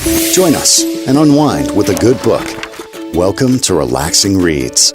Join us and unwind with a good book. Welcome to Relaxing Reads.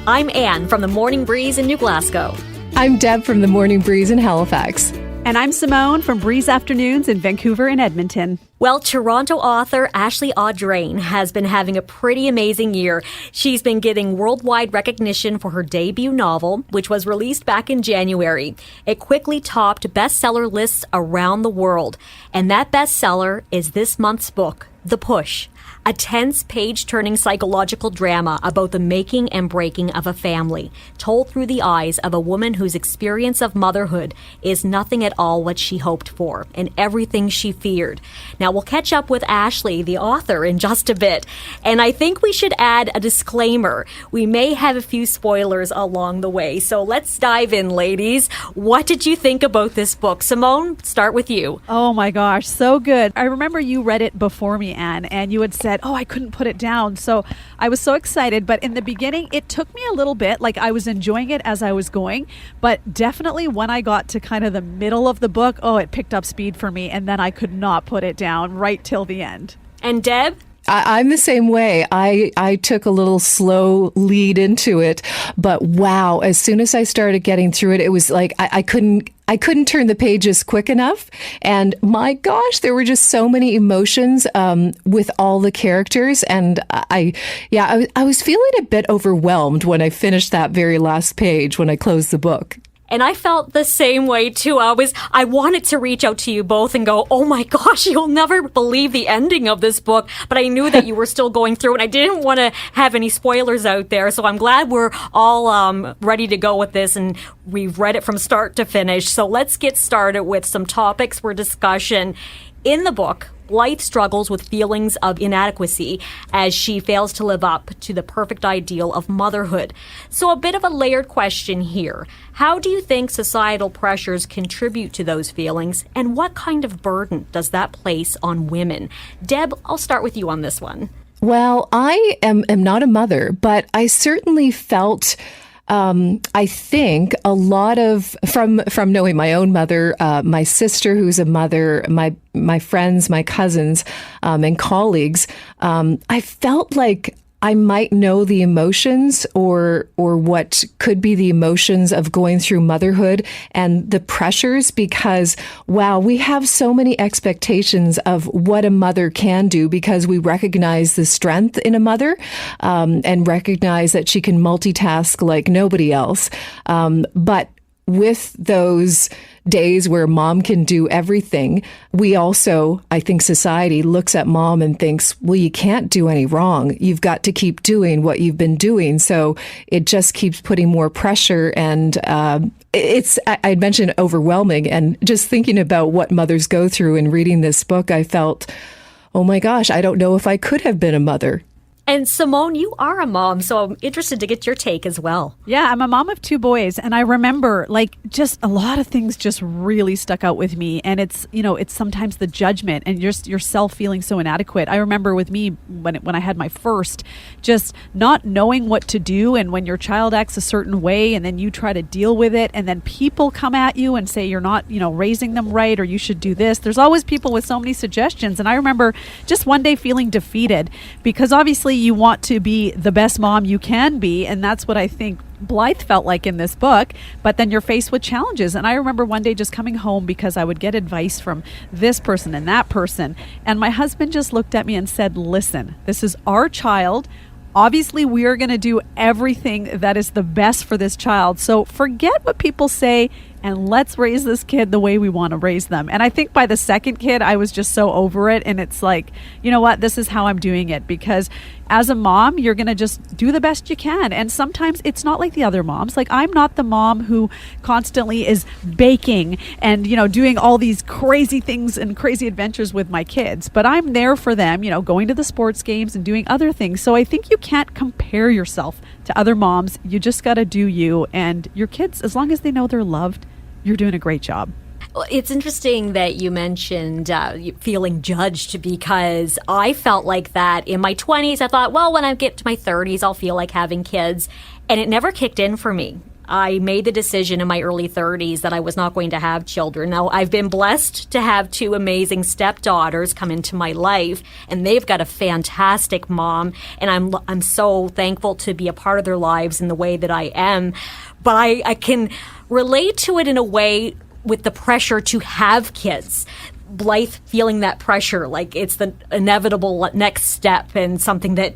I'm Anne from the Morning Breeze in New Glasgow. I'm Deb from the Morning Breeze in Halifax. And I'm Simone from Breeze Afternoons in Vancouver and Edmonton. Well, Toronto author Ashley Audrain has been having a pretty amazing year. She's been getting worldwide recognition for her debut novel, which was released back in January. It quickly topped bestseller lists around the world. And that bestseller is this month's book, The Push. A tense, page-turning psychological drama about the making and breaking of a family, told through the eyes of a woman whose experience of motherhood is nothing at all what she hoped for and everything she feared. Now, we'll catch up with Ashley, the author, in just a bit. And I think we should add a disclaimer. We may have a few spoilers along the way. So let's dive in, ladies. What did you think about this book? Simone, start with you. Oh my gosh, so good. I remember you read it before me, Anne, and you had said, I couldn't put it down. So I was so excited. But in the beginning, it took me a little bit. Like, I was enjoying it as I was going. But definitely when I got to kind of the middle of the book, it picked up speed for me. And then I could not put it down right till the end. And Deb? I'm the same way. I took a little slow lead into it, but wow, as soon as I started getting through it, it was like I couldn't turn the pages quick enough. And my gosh, there were just so many emotions with all the characters. And I was feeling a bit overwhelmed when I finished that very last page, when I closed the book. And I felt the same way too. I wanted to reach out to you both and go, oh my gosh, you'll never believe the ending of this book. But I knew that you were still going through it. And I didn't want to have any spoilers out there. So I'm glad we're all ready to go with this. And we've read it from start to finish. So let's get started with some topics for discussion. In the book, Blythe struggles with feelings of inadequacy as she fails to live up to the perfect ideal of motherhood. So a bit of a layered question here. How do you think societal pressures contribute to those feelings, and what kind of burden does that place on women? Deb, I'll start with you on this one. Well, I am not a mother, but I certainly felt I think a lot of from knowing my own mother, my sister who's a mother, my friends, my cousins, and colleagues, I felt like I might know the emotions or what could be the emotions of going through motherhood and the pressures, because, wow, we have so many expectations of what a mother can do because we recognize the strength in a mother and recognize that she can multitask like nobody else. But with those days where mom can do everything, we also, I think society looks at mom and thinks, well, you can't do any wrong. You've got to keep doing what you've been doing. So it just keeps putting more pressure. And I'd mentioned overwhelming. And just thinking about what mothers go through and reading this book, I felt, oh my gosh, I don't know if I could have been a mother. And Simone, you are a mom, so I'm interested to get your take as well. Yeah, I'm a mom of 2 boys, and I remember just a lot of things just really stuck out with me. And it's sometimes the judgment and just yourself feeling so inadequate. I remember with me when I had my first, just not knowing what to do, and when your child acts a certain way and then you try to deal with it, and then people come at you and say you're not, raising them right, or you should do this. There's always people with so many suggestions. And I remember just one day feeling defeated because obviously you want to be the best mom you can be, and that's what I think Blythe felt like in this book. But then you're faced with challenges. And I remember one day just coming home because I would get advice from this person and that person, and my husband just looked at me and said, listen, this is our child. Obviously, we are going to do everything that is the best for this child. So forget what people say and let's raise this kid the way we want to raise them. And I think by the second kid, I was just so over it. And it's like, you know what? This is how I'm doing it. Because as a mom, you're going to just do the best you can. And sometimes it's not like the other moms. Like, I'm not the mom who constantly is baking and, doing all these crazy things and crazy adventures with my kids. But I'm there for them, going to the sports games and doing other things. So I think you can't compare yourself to other moms. You just got to do you. And your kids, as long as they know they're loved, you're doing a great job. It's interesting that you mentioned feeling judged, because I felt like that in my 20s. I thought, well, when I get to my 30s, I'll feel like having kids. And it never kicked in for me. I made the decision in my early 30s that I was not going to have children. Now, I've been blessed to have two amazing stepdaughters come into my life, and they've got a fantastic mom, and I'm so thankful to be a part of their lives in the way that I am. But I can relate to it in a way with the pressure to have kids. Blythe feeling that pressure, like it's the inevitable next step and something that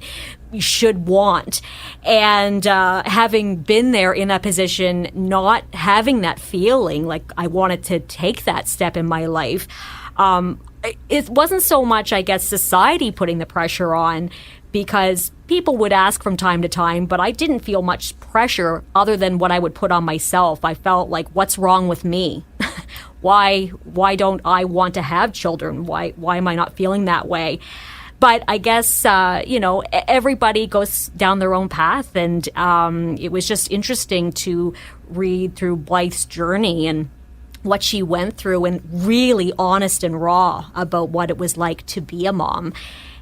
you should want. And having been there in that position, not having that feeling like I wanted to take that step in my life, it wasn't so much, I guess, society putting the pressure on, because people would ask from time to time, but I didn't feel much pressure other than what I would put on myself. I felt like, what's wrong with me? Why don't I want to have children? Why am I not feeling that way? But I guess, everybody goes down their own path. And it was just interesting to read through Blythe's journey and what she went through, and really honest and raw about what it was like to be a mom.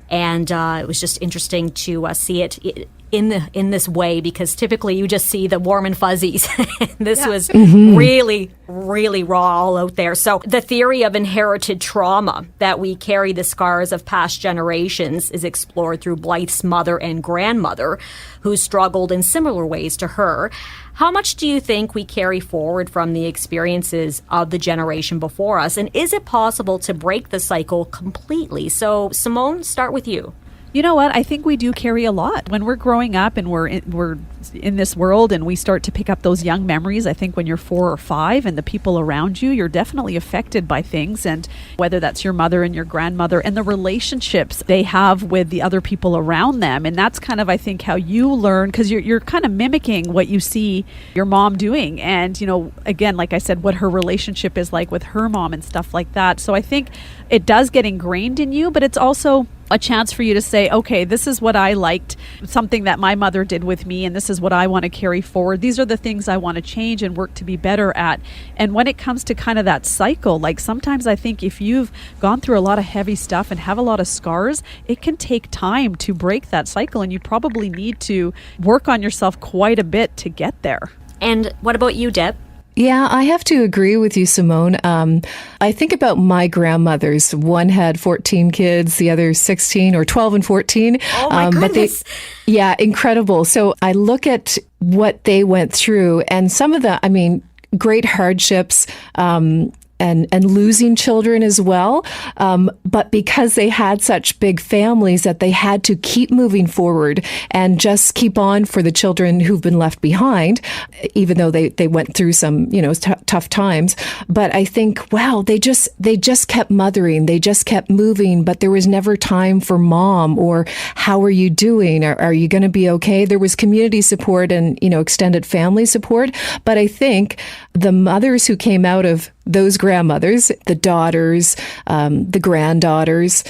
And it was just interesting to see it in this way, because typically you just see the warm and fuzzies. This was really, really raw, all out there. So the theory of inherited trauma, that we carry the scars of past generations, is explored through Blythe's mother and grandmother, who struggled in similar ways to her. How much do you think we carry forward from the experiences of the generation before us? And is it possible to break the cycle completely? So, Simone, start with you. You know what? I think we do carry a lot. When we're growing up and we're in this world and we start to pick up those young memories, I think when you're 4 or 5 and the people around you, you're definitely affected by things. And whether that's your mother and your grandmother and the relationships they have with the other people around them. And that's kind of, I think, how you learn, because you're kind of mimicking what you see your mom doing. And, again, like I said, what her relationship is like with her mom and stuff like that. So I think it does get ingrained in you, but it's also a chance for you to say, okay, this is what I liked, something that my mother did with me, and this is what I want to carry forward. These are the things I want to change and work to be better at. And when it comes to kind of that cycle, like sometimes I think if you've gone through a lot of heavy stuff and have a lot of scars, it can take time to break that cycle, and you probably need to work on yourself quite a bit to get there. And what about you, Deb? Yeah, I have to agree with you, Simone. I think about my grandmothers. One had 14 kids, the other 16 or 12 and 14. Oh, my goodness. Yeah, incredible. So I look at what they went through, and some of the, great hardships, and losing children as well. But because they had such big families that they had to keep moving forward and just keep on for the children who've been left behind, even though they went through some, tough times. But I think, wow, they just kept mothering. They just kept moving, but there was never time for mom or how are you doing? Are you going to be okay? There was community support and, extended family support. But I think the mothers who came out of those grandmothers, the daughters, the granddaughters,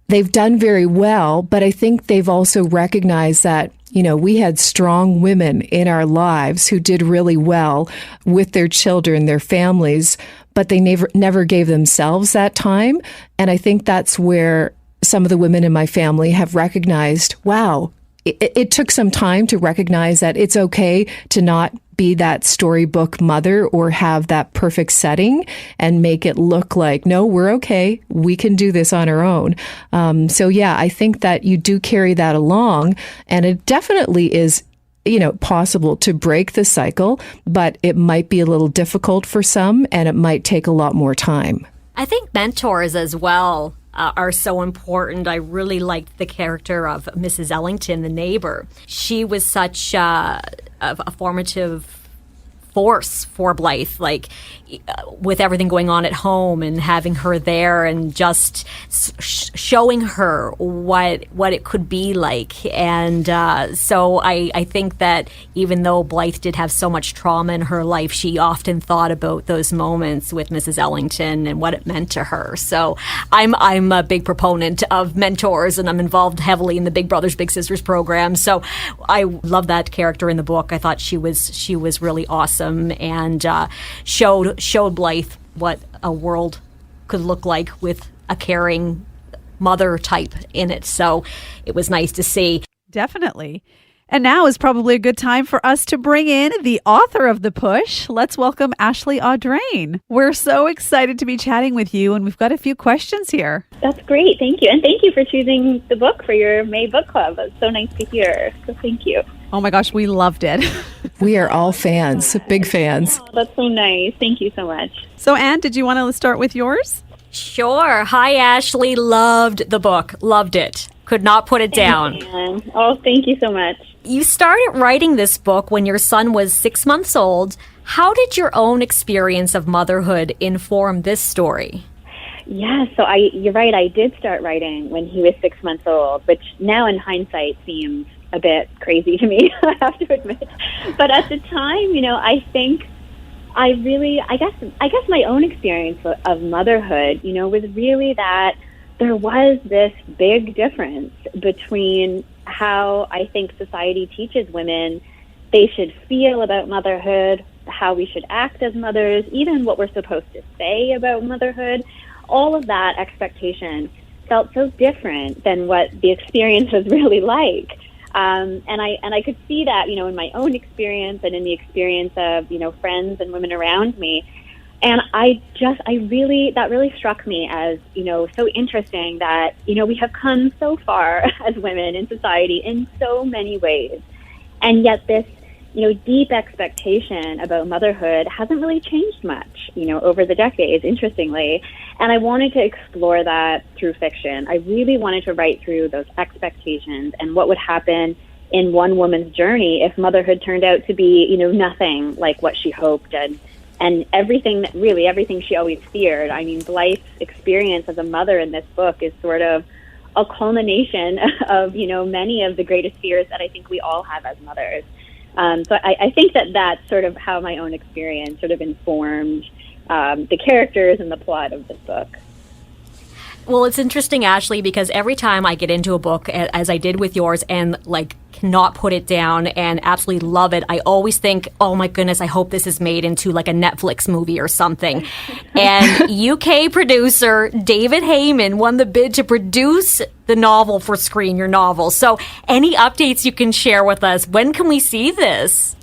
they've done very well, but I think they've also recognized that, we had strong women in our lives who did really well with their children, their families, but they never gave themselves that time. And I think that's where some of the women in my family have recognized, wow, it took some time to recognize that it's okay to not be that storybook mother or have that perfect setting and make it look like, no, we're okay. We can do this on our own. So yeah, I think that you do carry that along, and it definitely is, possible to break the cycle, but it might be a little difficult for some, and it might take a lot more time. I think mentors as well are so important. I really liked the character of Mrs. Ellington, the neighbor. She was such a formative force for Blythe, like with everything going on at home and having her there and just showing her what it could be like. And so I think that even though Blythe did have so much trauma in her life, she often thought about those moments with Mrs. Ellington and what it meant to her. So I'm a big proponent of mentors, and I'm involved heavily in the Big Brothers Big Sisters program. So I love that character in the book. I thought she was really awesome and showed Blythe what a world could look like with a caring mother type in it. So it was nice to see. Definitely. And now is probably a good time for us to bring in the author of The Push. Let's welcome Ashley Audrain. We're so excited to be chatting with you, and we've got a few questions here. That's great. Thank you. And thank you for choosing the book for your May book club. That's so nice to hear. So thank you. Oh my gosh, we loved it. We are all fans, big fans. Oh, that's so nice. Thank you so much. So Anne, did you want to start with yours? Sure. Hi, Ashley. Loved the book. Loved it. Could not put it down. Thanks, Anne. Oh, thank you so much. You started writing this book when your son was 6 months old. How did your own experience of motherhood inform this story? Yeah, so you're right. I did start writing when he was 6 months old, which now in hindsight seems a bit crazy to me, I have to admit. But at the time, I think I guess my own experience of motherhood, was really that there was this big difference between how I think society teaches women they should feel about motherhood, how we should act as mothers, even what we're supposed to say about motherhood. All of that expectation felt so different than what the experience was really like. And I could see that, in my own experience and in the experience of, friends and women around me. And that really struck me as, so interesting that, we have come so far as women in society in so many ways. And yet this, deep expectation about motherhood hasn't really changed much, over the decades, interestingly. And I wanted to explore that through fiction. I really wanted to write through those expectations and what would happen in one woman's journey if motherhood turned out to be, nothing like what she hoped and everything she always feared. I mean, Blythe's experience as a mother in this book is sort of a culmination of, many of the greatest fears that I think we all have as mothers. So I think that's sort of how my own experience sort of informed the characters and the plot of this book. Well, it's interesting, Ashley, because every time I get into a book, as I did with yours, and cannot put it down and absolutely love it, I always think, oh my goodness, I hope this is made into a Netflix movie or something. And UK producer David Heyman won the bid to produce the novel for screen, your novel. So any updates you can share with us? When can we see this?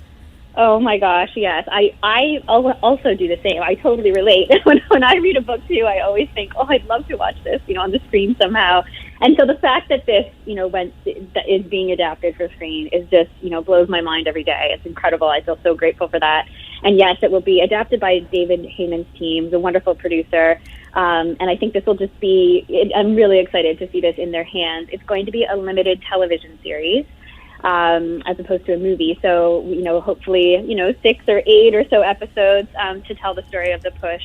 Oh my gosh, yes. I also do the same. I totally relate. When I read a book too, I always think, oh, I'd love to watch this, on the screen somehow. And so the fact that this, is being adapted for screen is just, blows my mind every day. It's incredible. I feel so grateful for that. And yes, it will be adapted by David Heyman's team, the wonderful producer. And I think this will just be, I'm really excited to see this in their hands. It's going to be a limited television series. As opposed to a movie. So, hopefully, 6 or 8 or so episodes to tell the story of the push,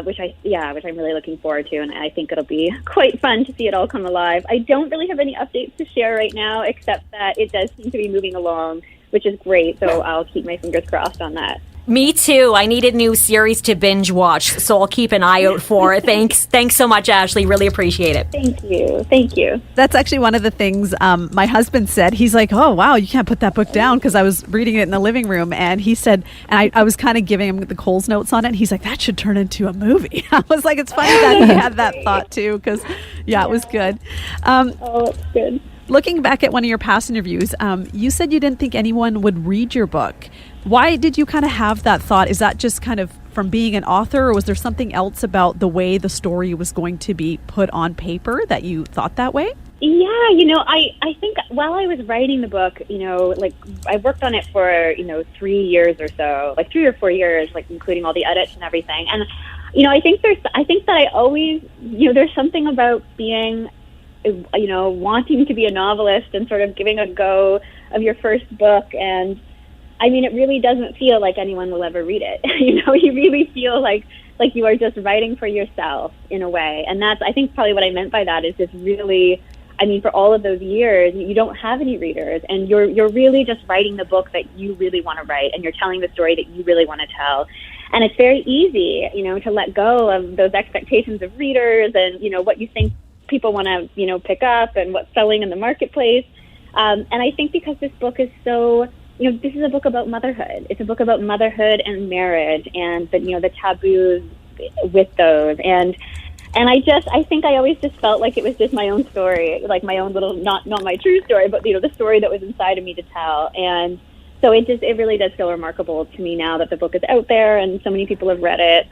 which I'm really looking forward to. And I think it'll be quite fun to see it all come alive. I don't really have any updates to share right now, except that it does seem to be moving along, which is great. So I'll keep my fingers crossed on that. Me too. I need a new series to binge watch, so I'll keep an eye out for it. Thanks so much, Ashley. Really appreciate it. Thank you. That's actually one of the things my husband said. He's like, oh, wow, you can't put that book down, because I was reading it in the living room, and he said, and I was kind of giving him the Coles notes on it, and he's like, that should turn into a movie. I was like, it's funny that he had that thought too, because, it was good. It's good. Looking back at one of your past interviews, you said you didn't think anyone would read your book. Why did you kind of have that thought? Is that just kind of from being an author, or was there something else about the way the story was going to be put on paper that you thought that way? Yeah, I think while I was writing the book, I worked on it for, 3 years or so, 3 or 4 years, including all the edits and everything. And, I think that I always, there's something about being, wanting to be a novelist and sort of giving a go of your first book. And I mean, it really doesn't feel like anyone will ever read it. You really feel like you are just writing for yourself in a way. And that's, I think, probably what I meant by that is just really, for all of those years, you don't have any readers, and you're really just writing the book that you really want to write, and you're telling the story that you really want to tell. And it's very easy, to let go of those expectations of readers and, what you think people want to, pick up and what's selling in the marketplace. And I think because this book is so, this is a book about motherhood. It's a book about motherhood and marriage and the taboos with those. And And I think I always just felt like it was just my own story, like my own little, not my true story, but, the story that was inside of me to tell. And so it really does feel remarkable to me now that the book is out there and so many people have read it.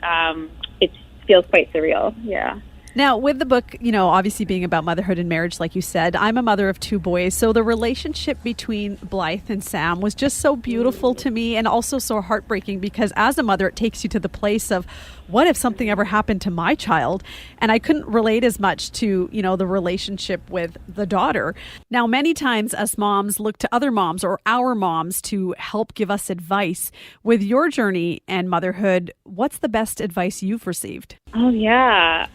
It feels quite surreal. Yeah. Now, with the book, obviously being about motherhood and marriage, like you said, I'm a mother of 2 boys. So the relationship between Blythe and Sam was just so beautiful to me, and also so heartbreaking, because as a mother, it takes you to the place of, what if something ever happened to my child? And I couldn't relate as much to, the relationship with the daughter. Now, many times us moms look to other moms or our moms to help give us advice. With your journey and motherhood, what's the best advice you've received? Oh, yeah.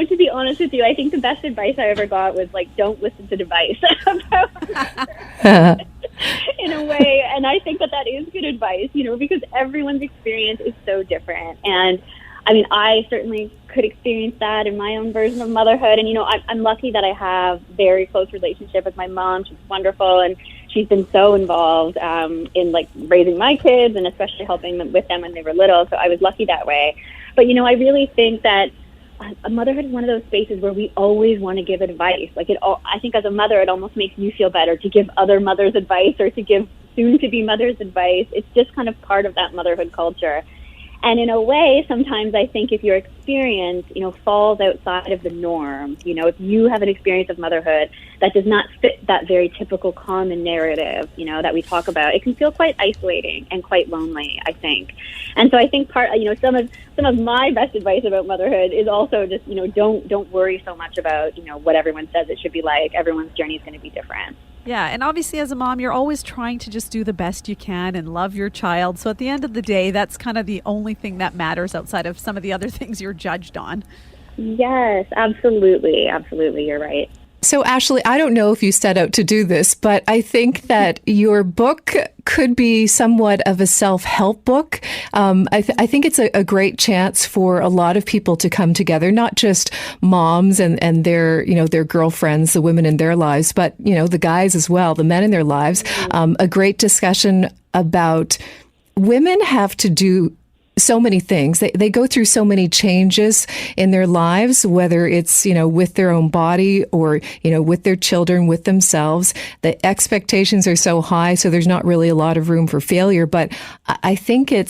To be honest with you, I think the best advice I ever got was, don't listen to advice. In a way. And I think that is good advice, because everyone's experience is so different. And I mean, I certainly could experience that in my own version of motherhood. And, I'm lucky that I have very close relationship with my mom. She's wonderful. And she's been so involved in raising my kids, and especially helping them with them when they were little. So I was lucky that way. But, I really think that motherhood is one of those spaces where we always want to give advice. I think as a mother, it almost makes you feel better to give other mothers advice or to give soon-to-be mothers advice. It's just kind of part of that motherhood culture. And in a way, sometimes I think if your experience, falls outside of the norm, if you have an experience of motherhood that does not fit that very typical common narrative, that we talk about, it can feel quite isolating and quite lonely, I think. And so I think some of my best advice about motherhood is also just, don't worry so much about, what everyone says it should be like. Everyone's journey is going to be different. Yeah, and obviously as a mom, you're always trying to just do the best you can and love your child. So at the end of the day, that's kind of the only thing that matters outside of some of the other things you're judged on. Yes, absolutely. Absolutely. You're right. So, Ashley, I don't know if you set out to do this, but I think that your book could be somewhat of a self-help book. I think it's a great chance for a lot of people to come together, not just moms and their girlfriends, the women in their lives, but, the guys as well, the men in their lives. A great discussion about women have to do so many things. They go through so many changes in their lives, whether it's, with their own body or, with their children, with themselves. The expectations are so high, so there's not really a lot of room for failure. But I think it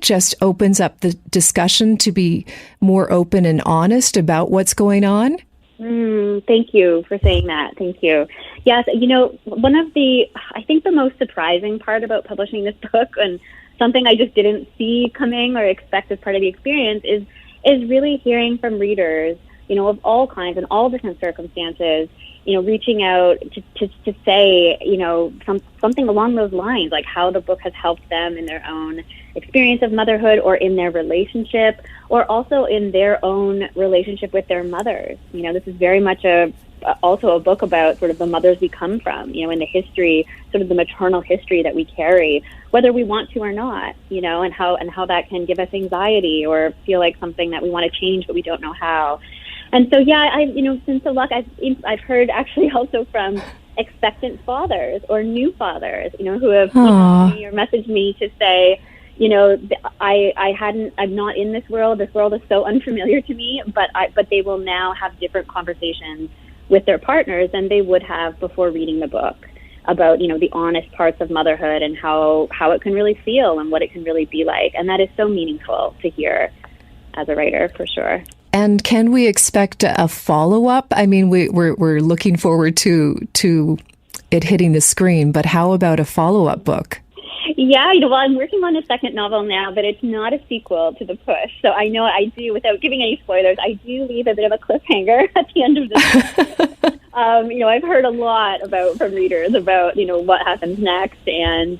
just opens up the discussion to be more open and honest about what's going on. Thank you for saying that. Thank you. Yes, I think the most surprising part about publishing this book, and something I just didn't see coming or expect as part of the experience, is really hearing from readers, of all kinds and all different circumstances, reaching out to say, something along those lines, like how the book has helped them in their own experience of motherhood or in their relationship, or also in their own relationship with their mothers. This is very much also a book about sort of the mothers we come from, in the history, sort of the maternal history that we carry, whether we want to or not, and how that can give us anxiety or feel like something that we want to change but we don't know how. And so, since the luck, I've heard actually also from expectant fathers or new fathers, who have emailed me or messaged me to say, I'm not in this world. This world is so unfamiliar to me, but they will now have different conversations with their partners than they would have before reading the book about, the honest parts of motherhood and how it can really feel and what it can really be like. And that is so meaningful to hear as a writer, for sure. And can we expect a follow-up? I mean, we're looking forward to it hitting the screen, but how about a follow-up book? Yeah, I'm working on a second novel now, but it's not a sequel to The Push. So I know I do, without giving any spoilers, I do leave a bit of a cliffhanger at the end of this. I've heard a lot from readers about, what happens next and,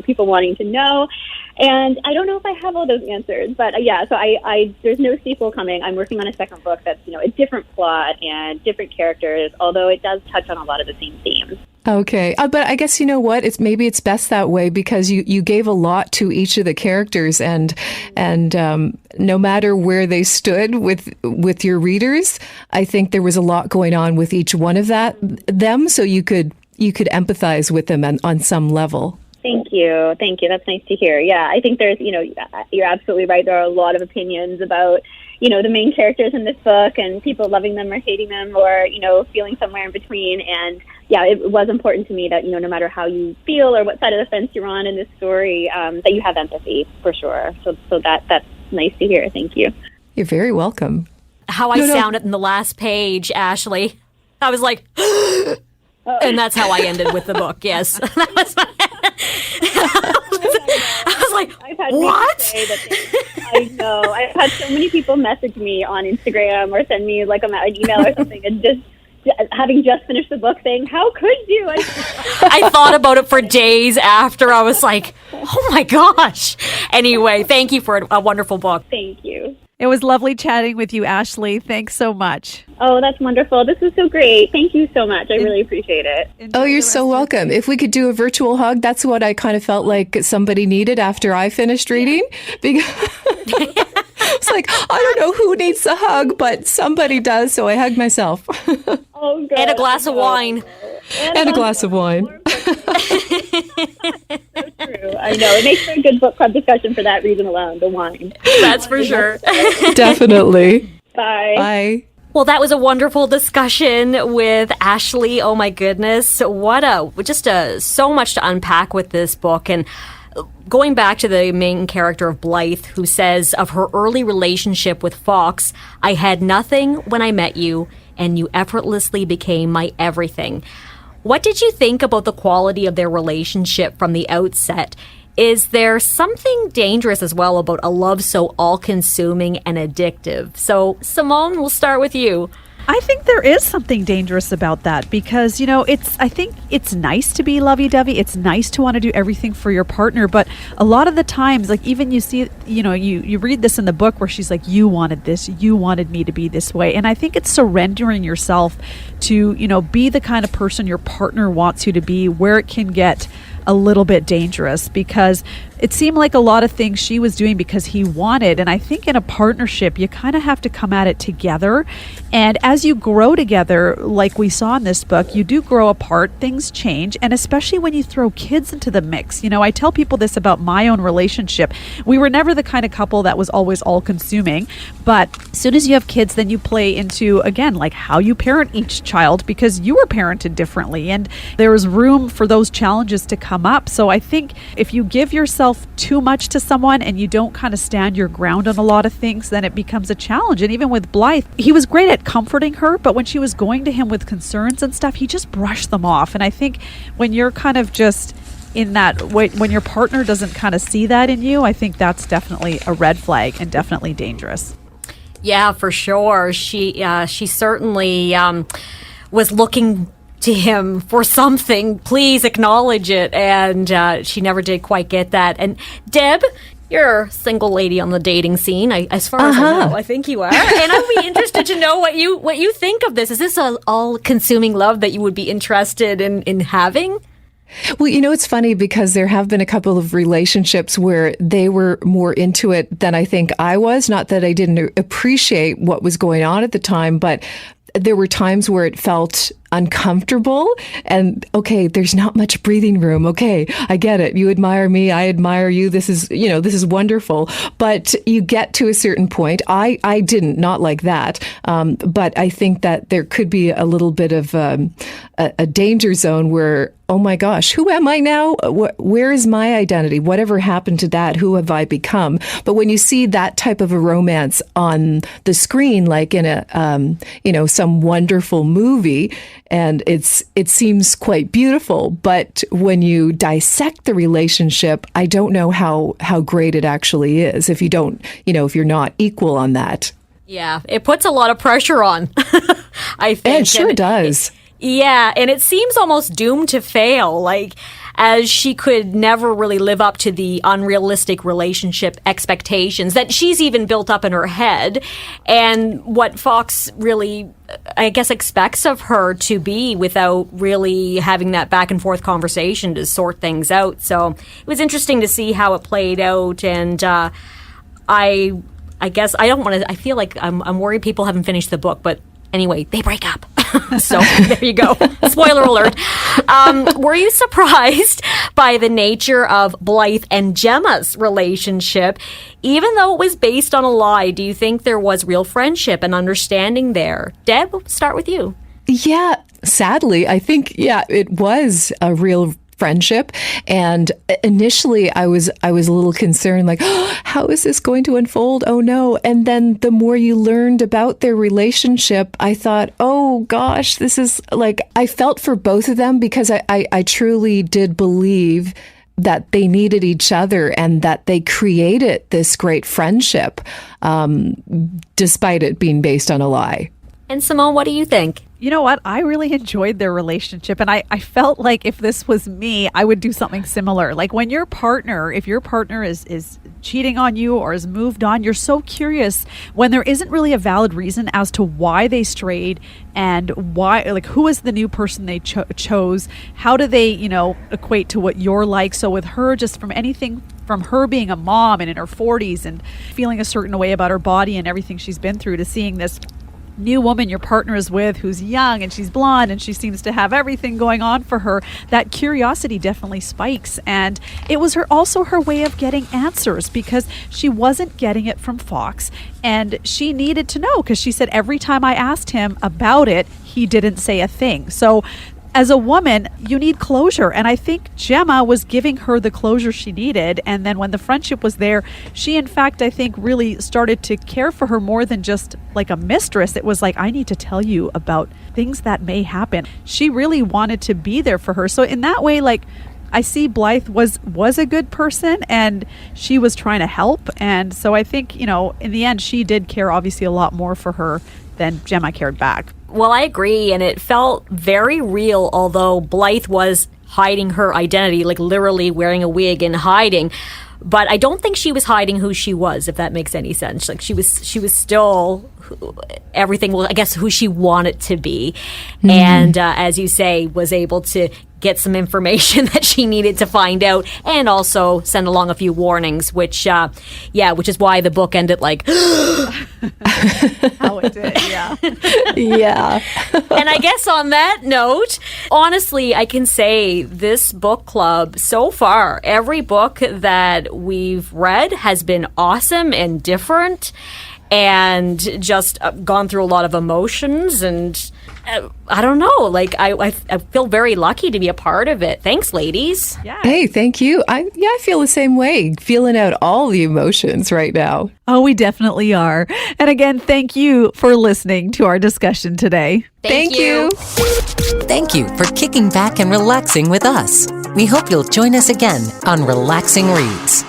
people wanting to know. And I don't know if I have all those answers, but so I there's no sequel coming. I'm working on a second book that's, a different plot and different characters, although it does touch on a lot of the same themes. Okay. But I guess, what, it's best that way, because you gave a lot to each of the characters, and no matter where they stood with your readers, I think there was a lot going on with each one of them, so you could empathize with them on some level. Thank you. Thank you. That's nice to hear. Yeah, I think there's, you're absolutely right. There are a lot of opinions about, the main characters in this book and people loving them or hating them or, feeling somewhere in between. And yeah, it was important to me that, no matter how you feel or what side of the fence you're on in this story, that you have empathy for sure. So that's nice to hear. Thank you. You're very welcome. How I sounded in the last page, Ashley. I was like, and that's how I ended with the book. Yes. That was I was like, I've had what? Say that I know. I've had so many people message me on Instagram or send me like an email or something and just having just finished the book saying, how could you? I thought about it for days after. I was like, oh my gosh. Anyway, thank you for a wonderful book. Thank you. It was lovely chatting with you, Ashley. Thanks so much. Oh, that's wonderful. This was so great. Thank you so much. I really appreciate it. Oh, you're so welcome. If we could do a virtual hug, that's what I kind of felt like somebody needed after I finished reading. Because it's like, I don't know who needs a hug, but somebody does, so I hugged myself. Oh, good. And a glass of wine. And a glass of wine. So true. I know. It makes for a good book club discussion for that reason alone, the wine. That's for sure. Definitely. Bye. Bye. Well, that was a wonderful discussion with Ashley. Oh my goodness. So much to unpack with this book. And going back to the main character of Blythe, who says of her early relationship with Fox, I had nothing when I met you, and you effortlessly became my everything. What did you think about the quality of their relationship from the outset? Is there something dangerous as well about a love so all-consuming and addictive? So, Simone, we'll start with you. I think there is something dangerous about that because, I think it's nice to be lovey-dovey. It's nice to want to do everything for your partner. But a lot of the times, like even you see, you read this in the book where she's like, you wanted this, you wanted me to be this way. And I think it's surrendering yourself to, be the kind of person your partner wants you to be, where it can get a little bit dangerous because it seemed like a lot of things she was doing because he wanted. And I think in a partnership, you kind of have to come at it together. And as you grow together, like we saw in this book, you do grow apart, things change. And especially when you throw kids into the mix. I tell people this about my own relationship. We were never the kind of couple that was always all consuming. But as soon as you have kids, then you play into, again, like how you parent each child because you were parented differently. And there was room for those challenges to come up. So I think if you give yourself too much to someone and you don't kind of stand your ground on a lot of things, then it becomes a challenge. And even with Blythe, he was great at comforting her, but when she was going to him with concerns and stuff, he just brushed them off. And I think when you're kind of just in that, when your partner doesn't kind of see that in you, I think that's definitely a red flag and definitely dangerous. Yeah, for sure. She certainly was looking to him for something. Please acknowledge it. And she never did quite get that. And Deb, you're a single lady on the dating scene, as far as I know. I think you are. And I'd be interested to know what you think of this. Is this an all-consuming love that you would be interested in having? Well, it's funny because there have been a couple of relationships where they were more into it than I think I was. Not that I didn't appreciate what was going on at the time, but there were times where it felt uncomfortable and okay, there's not much breathing room. Okay, I get it. You admire me. I admire you. This is wonderful. But you get to a certain point. I didn't, not like that. But I think that there could be a little bit of a danger zone where, oh my gosh, who am I now? Where is my identity? Whatever happened to that? Who have I become? But when you see that type of a romance on the screen, like in a, some wonderful movie, and it seems quite beautiful, but when you dissect the relationship, I don't know how great it actually is if you don't, if you're not equal on that. Yeah, it puts a lot of pressure on, I think. It sure does. Yeah, and it seems almost doomed to fail, as she could never really live up to the unrealistic relationship expectations that she's even built up in her head, and what Fox really, I guess, expects of her to be without really having that back and forth conversation to sort things out. So it was interesting to see how it played out, and I guess I don't want to. I feel like I'm worried people haven't finished the book, but anyway, they break up. So there you go. Spoiler alert. Were you surprised by the nature of Blythe and Gemma's relationship? Even though it was based on a lie, do you think there was real friendship and understanding there? Deb, we'll start with you. Yeah, sadly, I think, it was a real friendship. And initially I was a little concerned, like, oh, how is this going to unfold? Oh no. And then the more you learned about their relationship, I thought, oh gosh, this is like, I felt for both of them because I truly did believe that they needed each other and that they created this great friendship, despite it being based on a lie. And Simone, what do you think? You know what? I really enjoyed their relationship. And I felt like if this was me, I would do something similar. Like when your partner, if your partner is cheating on you or has moved on, you're so curious when there isn't really a valid reason as to why they strayed and why, like, who is the new person they chose? How do they, equate to what you're like? So with her, just from anything from her being a mom and in her 40s and feeling a certain way about her body and everything she's been through, to seeing this new woman your partner is with who's young and she's blonde and she seems to have everything going on for her, that curiosity definitely spikes. And it was also her way of getting answers, because she wasn't getting it from Fox and she needed to know, because she said every time I asked him about it, he didn't say a thing. So as a woman, you need closure. And I think Gemma was giving her the closure she needed. And then when the friendship was there, she, in fact, I think really started to care for her more than just like a mistress. It was like, I need to tell you about things that may happen. She really wanted to be there for her. So in that way, like, I see Blythe was a good person and she was trying to help. And so I think, in the end, she did care obviously a lot more for her than Gemma cared back. Well, I agree, and it felt very real, although Blythe was hiding her identity, like literally wearing a wig and hiding. But I don't think she was hiding who she was, if that makes any sense. Like she was still everything, well, I guess, who she wanted to be. Mm-hmm. And as you say, was able to get some information that she needed to find out, and also send along a few warnings, which is why the book ended like how it did, yeah. Yeah. And I guess on that note, honestly, I can say this book club so far, every book that we've read has been awesome and different, and just gone through a lot of emotions, and I don't know, like I feel very lucky to be a part of it. Thanks, ladies. Yeah. Hey, thank you. I feel the same way, feeling out all the emotions right now. Oh, we definitely are. And again, thank you for listening to our discussion today. Thank you. Thank you for kicking back and relaxing with us. We hope you'll join us again on Relaxing Reads.